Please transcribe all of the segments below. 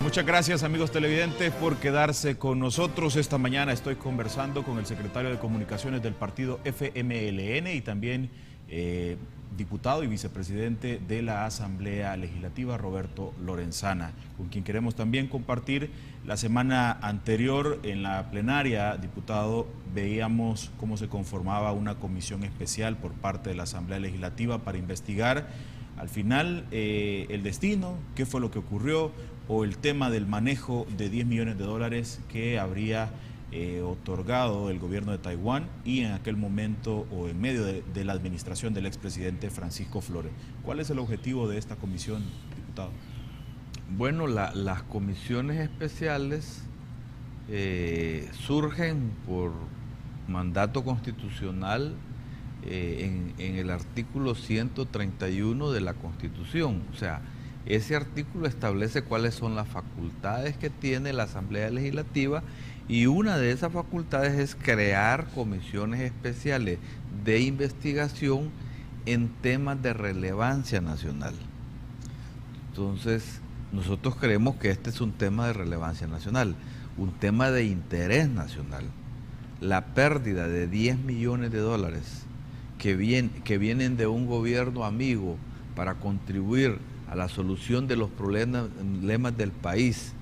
Muchas gracias, amigos televidentes, por quedarse con nosotros. Esta mañana estoy conversando con el secretario de Comunicaciones del partido FMLN y también diputado y vicepresidente de la Asamblea Legislativa, Roberto Lorenzana, con quien queremos también compartir. La semana anterior en la plenaria, diputado, veíamos cómo se conformaba una comisión especial por parte de la Asamblea Legislativa para investigar al final el destino, qué fue lo que ocurrió, o el tema del manejo de 10 millones de dólares que habría otorgado el gobierno de Taiwán y en aquel momento o en medio de la administración del expresidente Francisco Flores. ¿Cuál es el objetivo de esta comisión, diputado? Bueno, las comisiones especiales surgen por mandato constitucional en el artículo 131 de la Constitución. O sea, ese artículo establece cuáles son las facultades que tiene la Asamblea Legislativa y una de esas facultades es crear comisiones especiales de investigación en temas de relevancia nacional. Entonces, nosotros creemos que este es un tema de relevancia nacional, un tema de interés nacional. La pérdida de 10 millones de dólares que vienen de un gobierno amigo para contribuir a la solución de los problemas del país,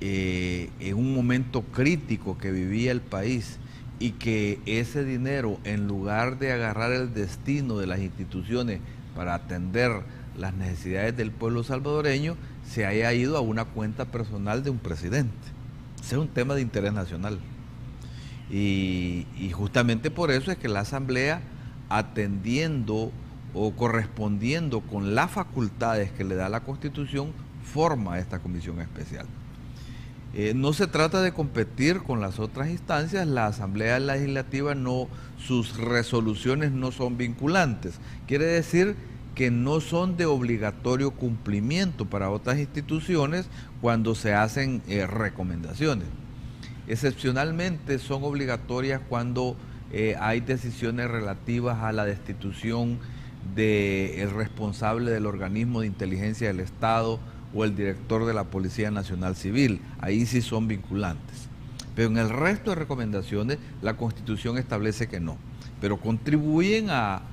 en un momento crítico que vivía el país, y que ese dinero, en lugar de agarrar el destino de las instituciones para atender las necesidades del pueblo salvadoreño, se haya ido a una cuenta personal de un presidente. Ese es un tema de interés nacional. Y justamente por eso es que la Asamblea, atendiendo o correspondiendo con las facultades que le da la Constitución, forma esta comisión especial. No se trata de competir con las otras instancias. La Asamblea Legislativa sus resoluciones no son vinculantes. Quiere decir que no son de obligatorio cumplimiento para otras instituciones cuando se hacen recomendaciones. Excepcionalmente son obligatorias cuando hay decisiones relativas a la destitución del responsable del organismo de inteligencia del Estado o el director de la Policía Nacional Civil. Ahí sí son vinculantes. Pero en el resto de recomendaciones la Constitución establece que no, pero contribuyen a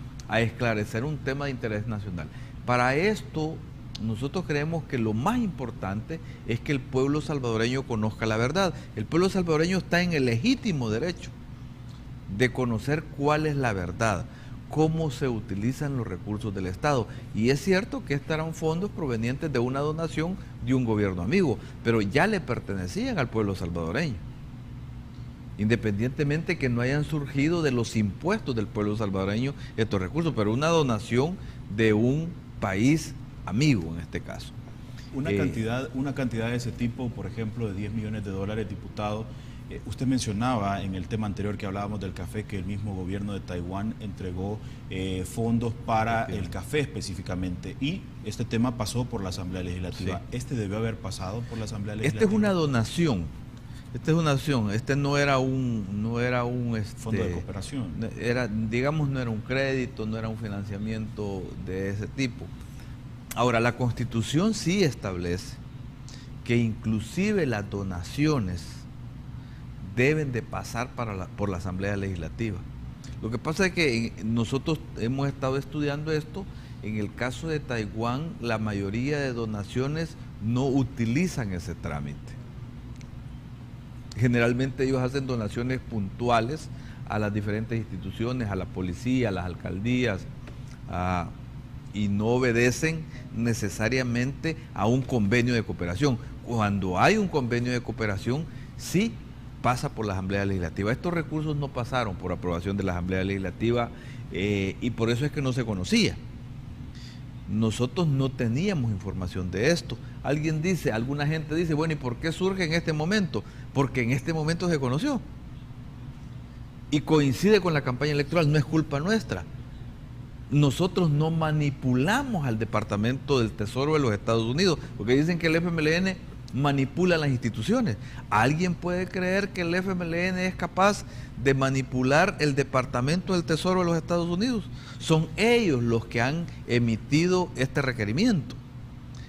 esclarecer un tema de interés nacional. Para esto, nosotros creemos que lo más importante es que el pueblo salvadoreño conozca la verdad. El pueblo salvadoreño está en el legítimo derecho de conocer cuál es la verdad, cómo se utilizan los recursos del Estado. Y es cierto que estos eran fondos provenientes de una donación de un gobierno amigo, pero ya le pertenecían al pueblo salvadoreño, independientemente que no hayan surgido de los impuestos del pueblo salvadoreño estos recursos, pero una donación de un país amigo en este caso. Una cantidad de ese tipo, por ejemplo, de 10 millones de dólares, diputado. Usted mencionaba en el tema anterior que hablábamos del café que el mismo gobierno de Taiwán entregó fondos para el café específicamente, y este tema pasó por la Asamblea Legislativa. Sí. ¿Este debió haber pasado por la Asamblea Legislativa? Esta es una donación. Esta es una donación. Este no era un fondo de cooperación. Digamos, no era un crédito, no era un financiamiento de ese tipo. Ahora, la Constitución sí establece que inclusive las donaciones deben de pasar por la Asamblea Legislativa. Lo que pasa es que nosotros hemos estado estudiando esto. En el caso de Taiwán, la mayoría de donaciones no utilizan ese trámite. Generalmente ellos hacen donaciones puntuales a las diferentes instituciones, a la policía, a las alcaldías, y no obedecen necesariamente a un convenio de cooperación. Cuando hay un convenio de cooperación, sí pasa por la Asamblea Legislativa. Estos recursos no pasaron por aprobación de la Asamblea Legislativa y por eso es que no se conocía. Nosotros no teníamos información de esto. Alguna gente dice, bueno, ¿y por qué surge en este momento? Porque en este momento se conoció. Y coincide con la campaña electoral, no es culpa nuestra. Nosotros no manipulamos al Departamento del Tesoro de los Estados Unidos, porque dicen que el FMLN manipula las instituciones. ¿Alguien puede creer que el FMLN es capaz de manipular el Departamento del Tesoro de los Estados Unidos? Son ellos los que han emitido este requerimiento.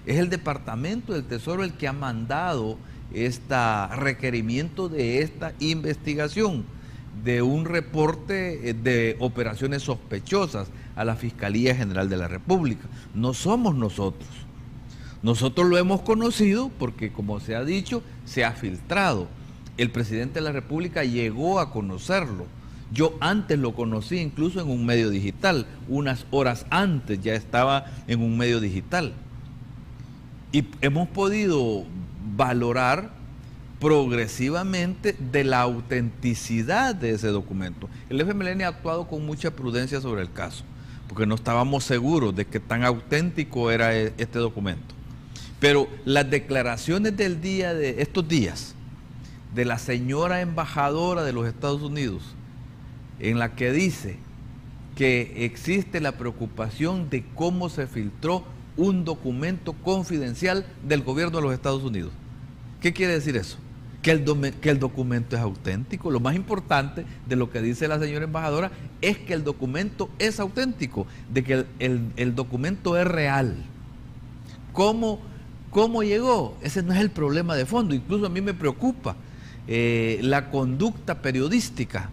Es el Departamento del Tesoro el que ha mandado este requerimiento de esta investigación, de un reporte de operaciones sospechosas a la Fiscalía General de la República. No somos nosotros. Nosotros lo hemos conocido porque, como se ha dicho, se ha filtrado. El presidente de la República llegó a conocerlo. Yo antes lo conocí incluso en un medio digital. Unas horas antes ya estaba en un medio digital. Y hemos podido valorar progresivamente de la autenticidad de ese documento. El FMLN ha actuado con mucha prudencia sobre el caso, porque no estábamos seguros de que tan auténtico era este documento. Pero las declaraciones del día de estos días de la señora embajadora de los Estados Unidos, en la que dice que existe la preocupación de cómo se filtró un documento confidencial del gobierno de los Estados Unidos. ¿Qué quiere decir eso? Que el documento es auténtico. Lo más importante de lo que dice la señora embajadora es que el documento es auténtico, de que el documento es real. ¿Cómo llegó? Ese no es el problema de fondo. Incluso a mí me preocupa la conducta periodística.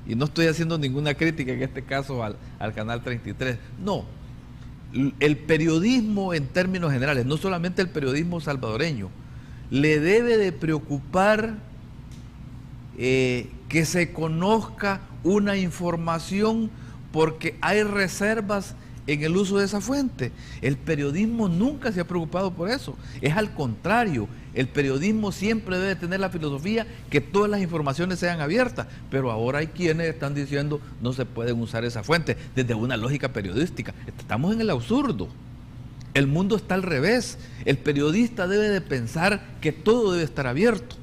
Y no estoy haciendo ninguna crítica en este caso al Canal 33. No. El periodismo en términos generales, no solamente el periodismo salvadoreño, le debe de preocupar que se conozca una información porque hay reservas en el uso de esa fuente. El periodismo nunca se ha preocupado por eso. Es al contrario, el periodismo siempre debe tener la filosofía que todas las informaciones sean abiertas, pero ahora hay quienes están diciendo no se pueden usar esa fuente desde una lógica periodística. Estamos en el absurdo. El mundo está al revés. El periodista debe de pensar que todo debe estar abierto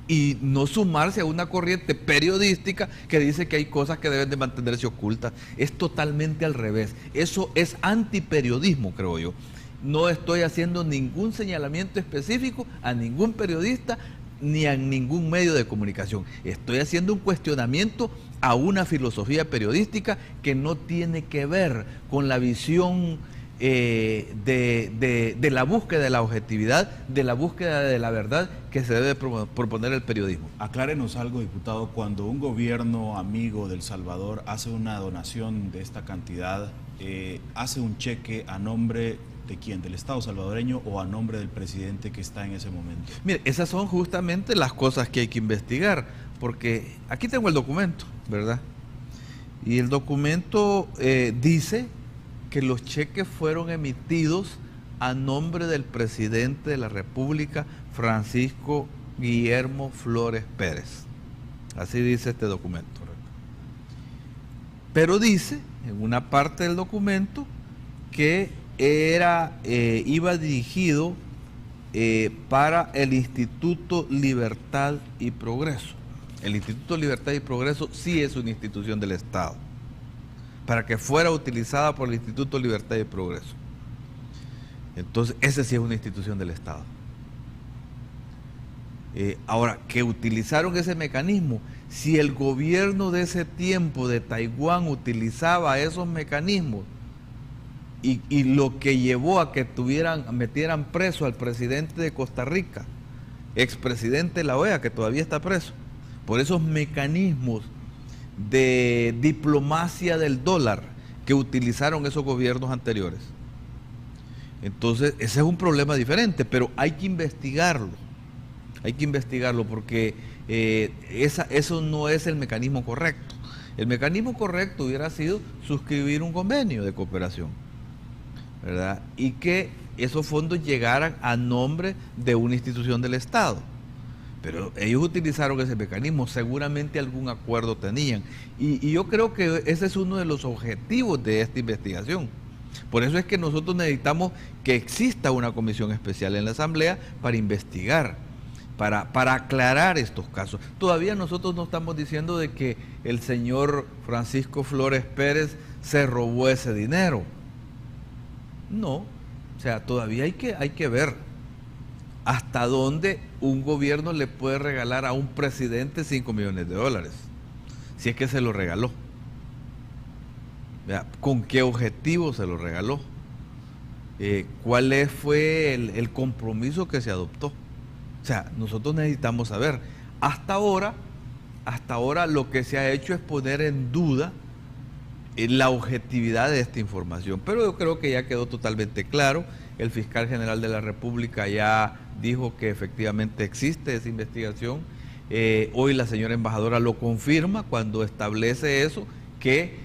y no sumarse a una corriente periodística que dice que hay cosas que deben de mantenerse ocultas. Es totalmente al revés. Eso es antiperiodismo, creo yo. No estoy haciendo ningún señalamiento específico a ningún periodista ni a ningún medio de comunicación. Estoy haciendo un cuestionamiento a una filosofía periodística que no tiene que ver con la visión de la búsqueda de la objetividad, de la búsqueda de la verdad que se debe proponer el periodismo. Aclárenos algo, diputado, cuando un gobierno amigo del Salvador hace una donación de esta cantidad, hace un cheque a nombre de quién, del Estado salvadoreño o a nombre del presidente que está en ese momento. Mire, esas son justamente las cosas que hay que investigar, porque aquí tengo el documento, ¿verdad? Y el documento dice que los cheques fueron emitidos a nombre del presidente de la República, Francisco Guillermo Flores Pérez. Así dice este documento. Pero dice, en una parte del documento, que iba dirigido para el Instituto Libertad y Progreso. El Instituto Libertad y Progreso sí es una institución del Estado, para que fuera utilizada por el Instituto Libertad y Progreso. Entonces, ese sí es una institución del Estado. Ahora, que utilizaron ese mecanismo, si el gobierno de ese tiempo de Taiwán utilizaba esos mecanismos y lo que llevó a que metieran preso al presidente de Costa Rica, expresidente de la OEA, que todavía está preso, por esos mecanismos de diplomacia del dólar que utilizaron esos gobiernos anteriores. Entonces, ese es un problema diferente, pero hay que investigarlo. Hay que investigarlo porque eso no es el mecanismo correcto. El mecanismo correcto hubiera sido suscribir un convenio de cooperación, ¿verdad? Y que esos fondos llegaran a nombre de una institución del Estado. Pero ellos utilizaron ese mecanismo, seguramente algún acuerdo tenían. Y yo creo que ese es uno de los objetivos de esta investigación. Por eso es que nosotros necesitamos que exista una comisión especial en la Asamblea para investigar, para aclarar estos casos. Todavía nosotros no estamos diciendo de que el señor Francisco Flores Pérez se robó ese dinero. No, o sea, todavía hay que ver hasta dónde un gobierno le puede regalar a un presidente 5 millones de dólares, si es que se lo regaló. ¿Con qué objetivo se lo regaló? cuál fue el compromiso que se adoptó. O sea, nosotros necesitamos saber. Hasta ahora lo que se ha hecho es poner en duda la objetividad de esta información, pero yo creo que ya quedó totalmente claro. El fiscal general de la República ya dijo que efectivamente existe esa investigación. Hoy la señora embajadora lo confirma cuando establece eso, que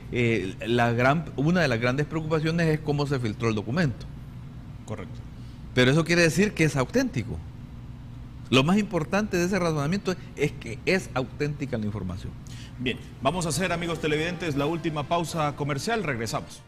una de las grandes preocupaciones es cómo se filtró el documento. Correcto. Pero eso quiere decir que es auténtico. Lo más importante de ese razonamiento es que es auténtica la información. Bien, vamos a hacer, amigos televidentes, la última pausa comercial. Regresamos.